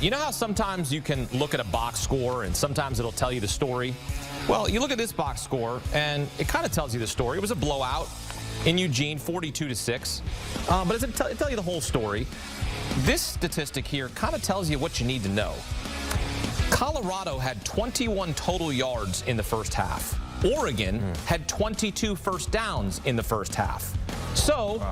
You know how sometimes you can look at a box score and sometimes it'll tell you the story? Well, you look at this box score and it kind of tells you the story. It was a blowout in Eugene, 42-6. But it doesn't tell you the whole story. This statistic here kind of tells you what you need to know. Colorado had 21 total yards in the first half. Oregon had 22 first downs in the first half. So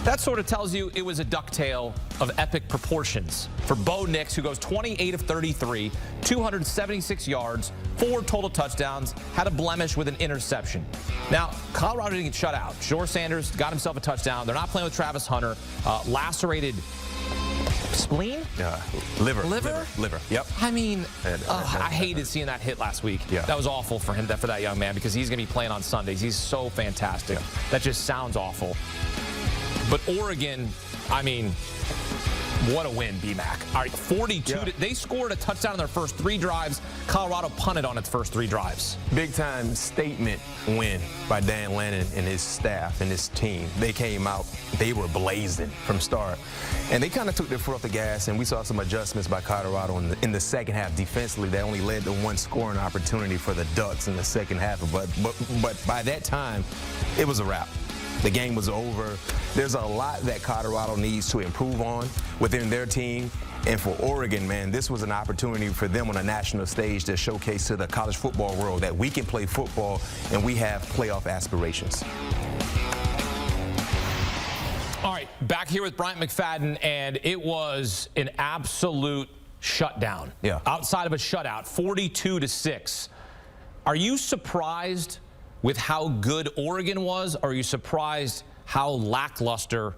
that sort of tells you it was a ducktail of epic proportions for Bo Nix, who goes 28 of 33, 276 yards, 4 total touchdowns, had a blemish with an interception. Now, Colorado didn't get shut out. Shedeur Sanders got himself a touchdown. They're not playing with Travis Hunter. Lacerated spleen? Liver. Yep. I mean, I hated seeing that hit last week. Yeah. That was awful for him, for that young man, because he's going to be playing on Sundays. He's so fantastic. Yeah. That just sounds awful. But Oregon, I mean, what a win, B-Mac. All right, 42. Yeah. They scored a touchdown in their first 3 drives. Colorado punted on its first 3 drives. Big-time statement win by Dan Lannon and his staff and his team. They came out, they were blazing from start. And they kind of took their foot off the gas, and we saw some adjustments by Colorado in the second half defensively that only led to 1 scoring opportunity for the Ducks in the second half. But by that time, it was a wrap. The game was over. There's a lot that Colorado needs to improve on within their team. And for Oregon, man, this was an opportunity for them on a national stage to showcase to the college football world that we can play football and we have playoff aspirations. All right, back here with Bryant McFadden, and it was an absolute shutdown. Yeah. Outside of a shutout, 42-6. Are you surprised with how good Oregon was, or are you surprised how lackluster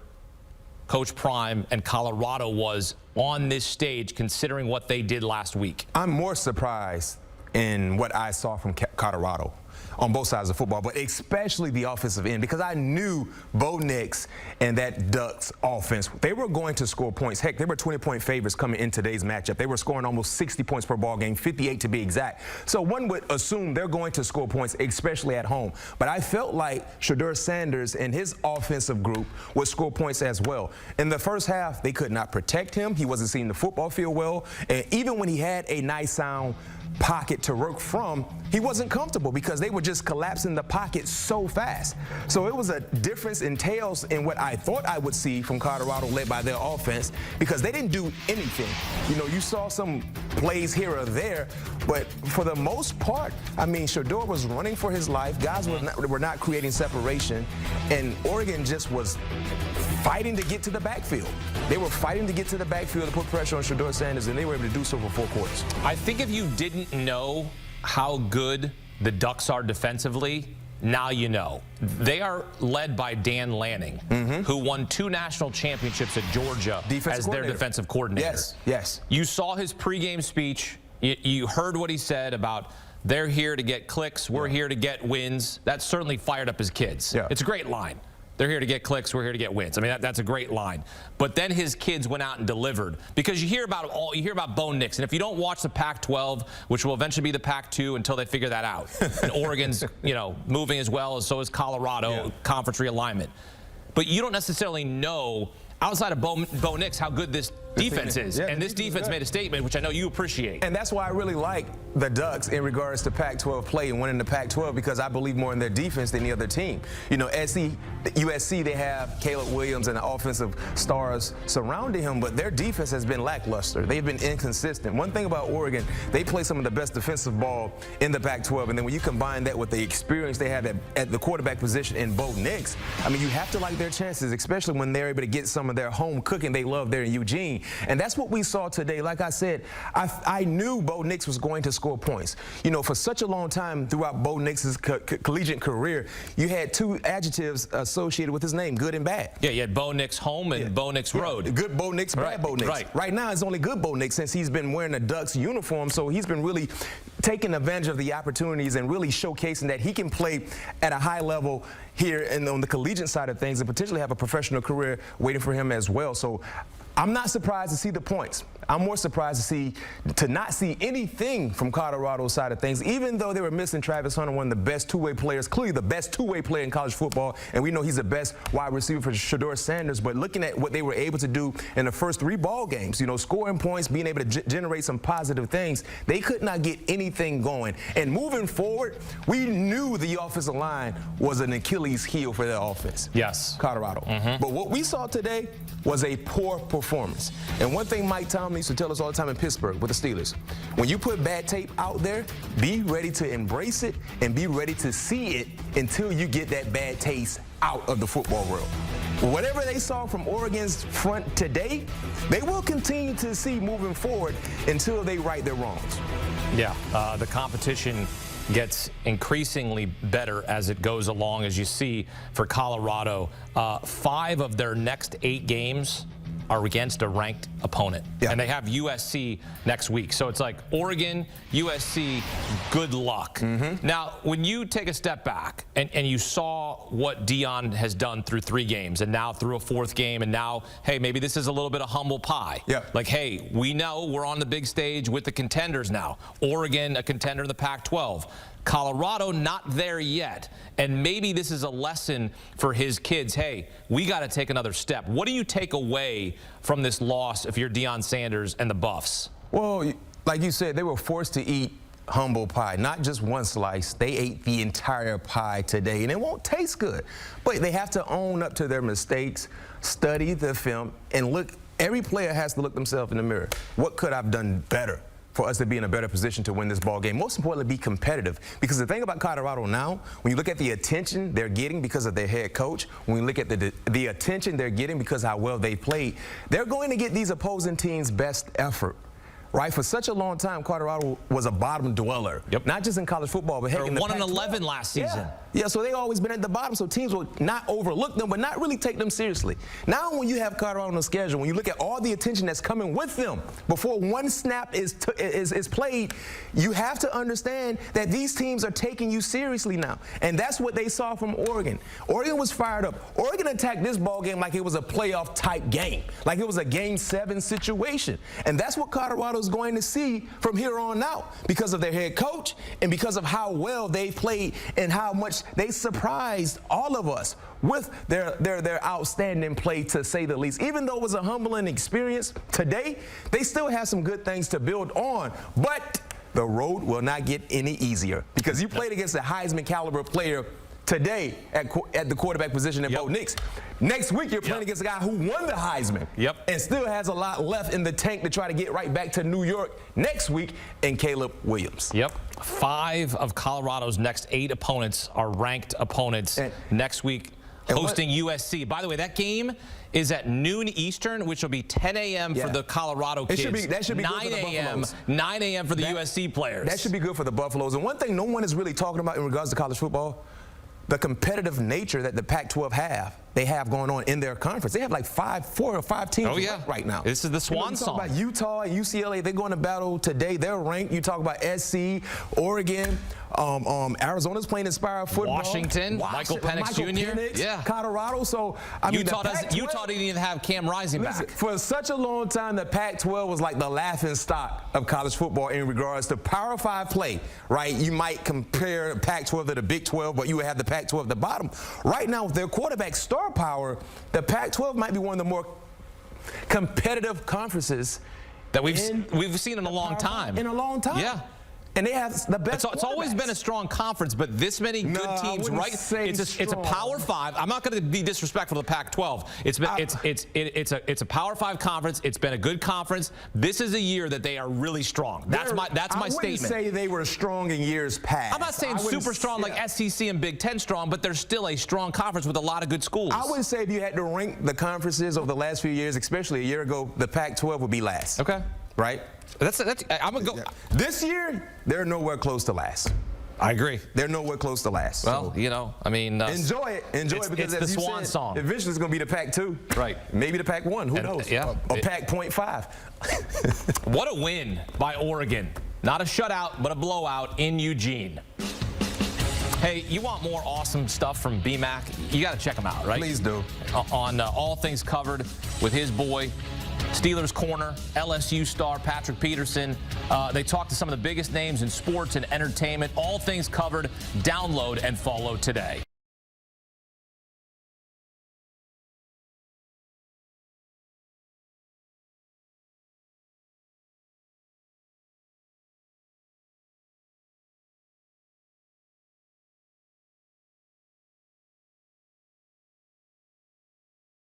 Coach Prime and Colorado was on this stage, considering what they did last week? I'm more surprised in what I saw from Colorado on both sides of football, but especially the offensive end, because I knew Bo Nix and that Ducks offense, they were going to score points. Heck, they were 20-point favorites coming in today's matchup. They were scoring almost 60 points per ball game, 58 to be exact. So one would assume they're going to score points, especially at home. But I felt like Shedeur Sanders and his offensive group would score points as well. In the first half, they could not protect him. He wasn't seeing the football field well. And even when he had a nice sound pocket to work from, he wasn't comfortable because they were just collapsing the pocket so fast. So it was a difference in tails in what I thought I would see from Colorado led by their offense, because they didn't do anything. You know, you saw some plays here or there, but for the most part, I mean, Shedeur was running for his life. Guys were not creating separation, and Oregon just was fighting to get to the backfield. They were fighting to get to the backfield to put pressure on Shedeur Sanders, and they were able to do so for 4 quarters. I think if you didn't know how good the Ducks are defensively, now you know. They are led by Dan Lanning, who won 2 national championships at Georgia as their defensive coordinator. Yes, yes. You saw his pregame speech. You heard what he said about they're here to get clicks, we're here to get wins. That certainly fired up his kids. Yeah. It's a great line. They're here to get clicks, we're here to get wins. I mean, that's a great line. But then his kids went out and delivered, because you hear about Bo Nix, and if you don't watch the Pac-12, which will eventually be the Pac-2 until they figure that out, and Oregon's, you know, moving as well, as so is Colorado, conference realignment. But you don't necessarily know, outside of Bo Nix, how good this defense is. Yeah, and this defense made a statement, which I know you appreciate. And that's why I really like the Ducks in regards to Pac-12 play and winning the Pac-12, because I believe more in their defense than the other team. You know, USC, they have Caleb Williams and the offensive stars surrounding him, but their defense has been lackluster. They've been inconsistent. One thing about Oregon, they play some of the best defensive ball in the Pac-12, and then when you combine that with the experience they have at the quarterback position in Bo Nix, I mean, you have to like their chances, especially when they're able to get some of their home cooking they love there in Eugene. And that's what we saw today. Like I said, I knew Bo Nix was going to score points. You know, for such a long time throughout Bo Nix's collegiate career, you had 2 adjectives associated with his name, good and bad. Yeah, you had Bo Nix home and Bo Nix road. Good Bo Nix, bad Bo Nix. Right now, it's only good Bo Nix since he's been wearing a Ducks uniform, so he's been really taking advantage of the opportunities and really showcasing that he can play at a high level here and on the collegiate side of things and potentially have a professional career waiting for him as well. So I'm not surprised to see the points. I'm more surprised to not see anything from Colorado's side of things, even though they were missing Travis Hunter, one of the best two-way players, clearly the best two-way player in college football, and we know he's the best wide receiver for Shedeur Sanders. But looking at what they were able to do in the first 3 ball games, you know, scoring points, being able to generate some positive things, they could not get anything going. And moving forward, we knew the offensive line was an Achilles heel for their offense. Yes. Colorado. But what we saw today was a poor performance. And one thing Mike Tomlin used to tell us all the time in Pittsburgh with the Steelers, when you put bad tape out there, be ready to embrace it and be ready to see it until you get that bad taste out of the football world. Whatever they saw from Oregon's front today, they will continue to see moving forward until they right their wrongs. Yeah, the competition gets increasingly better as it goes along, as you see for Colorado. 5 of their next 8 games are against a ranked opponent. Yeah. And they have USC next week. So it's like Oregon, USC, good luck. Now, when you take a step back and you saw what Deion has done through 3 games and now through a 4th game, and now, hey, maybe this is a little bit of humble pie. Yeah. Like, hey, we know we're on the big stage with the contenders now. Oregon, a contender in the Pac-12. Colorado not there yet, and maybe this is a lesson for his kids. Hey, we got to take another step. What do you take away from this loss if you're Deion Sanders and the Buffs? Well, like you said, they were forced to eat humble pie, not just one slice. They ate the entire pie today, and it won't taste good. But they have to own up to their mistakes, study the film, and look. Every player has to look themselves in the mirror. What could I have done better for us to be in a better position to win this ball game? Most importantly, be competitive. Because the thing about Colorado now, when you look at the attention they're getting because of their head coach, when you look at the attention they're getting because of how well they played, they're going to get these opposing teams' best effort. Right? For such a long time, Colorado was a bottom dweller. Yep. Not just in college football, but heck, in the 1-11 last season. Yeah, so they always been at the bottom, so teams will not overlook them, but not really take them seriously. Now when you have Colorado on the schedule, when you look at all the attention that's coming with them before one snap is played, you have to understand that these teams are taking you seriously now. And that's what they saw from Oregon. Oregon was fired up. Oregon attacked this ball game like it was a playoff type game, like it was a Game 7 situation. And that's what Colorado's going to see from here on out because of their head coach and because of how well they played and how much they surprised all of us with their outstanding play, to say the least. Even though it was a humbling experience today, they still have some good things to build on. But the road will not get any easier because you played against a Heisman caliber player today at the quarterback position at Bo Nix. Next week, you're playing against a guy who won the Heisman and still has a lot left in the tank to try to get right back to New York next week, and Caleb Williams. 5 of Colorado's next 8 opponents are ranked opponents next week, hosting USC. By the way, that game is at noon Eastern, which will be 10 a.m. for the Colorado kids. That should be 9 a.m. 9 a.m. for the USC players. That should be good for the Buffaloes. And one thing no one is really talking about in regards to college football, the competitive nature that the Pac-12 have going on in their conference. They have like 4 or 5 teams right now. This is the swan song. Talk about Utah and UCLA. They're going to battle today. They're ranked. You talk about SC, Oregon, Arizona's playing inspired football. Washington, Michael Penix Jr. Colorado. So I mean, Utah didn't even have Cam Rising back. For such a long time, the Pac-12 was like the laughing stock of college football in regards to Power 5 play. Right? You might compare Pac-12 to the Big 12, but you would have the Pac-12 at the bottom. Right now, with their quarterback star power, the Pac-12 might be one of the more competitive conferences that we've seen in a long time. In a long time. Yeah. And they have the best. It's always been a strong conference, but this many good teams, right? It's a Power 5. I'm not going to be disrespectful to the Pac-12. It's a Power 5 conference. It's been a good conference. This is a year that they are really strong. That's my statement. I wouldn't say they were strong in years past. I'm not saying super strong like SEC and Big Ten strong, but they're still a strong conference with a lot of good schools. I would say if you had to rank the conferences over the last few years, especially a year ago, the Pac-12 would be last. Okay. Right? I'm gonna go. This year, they're nowhere close to last. I agree. They're nowhere close to last. Well, you know, I mean, enjoy it because it's the swan song. Eventually, it's going to be the Pac-2. Right. Maybe the Pac-1. Who knows? Yeah. Or Pac-0.5. What a win by Oregon. Not a shutout, but a blowout in Eugene. Hey, you want more awesome stuff from BMAC? You got to check him out, right? Please do. On All Things Covered with his boy, Steelers corner, LSU star Patrick Peterson. They talked to some of the biggest names in sports and entertainment. All things covered. Download and follow today.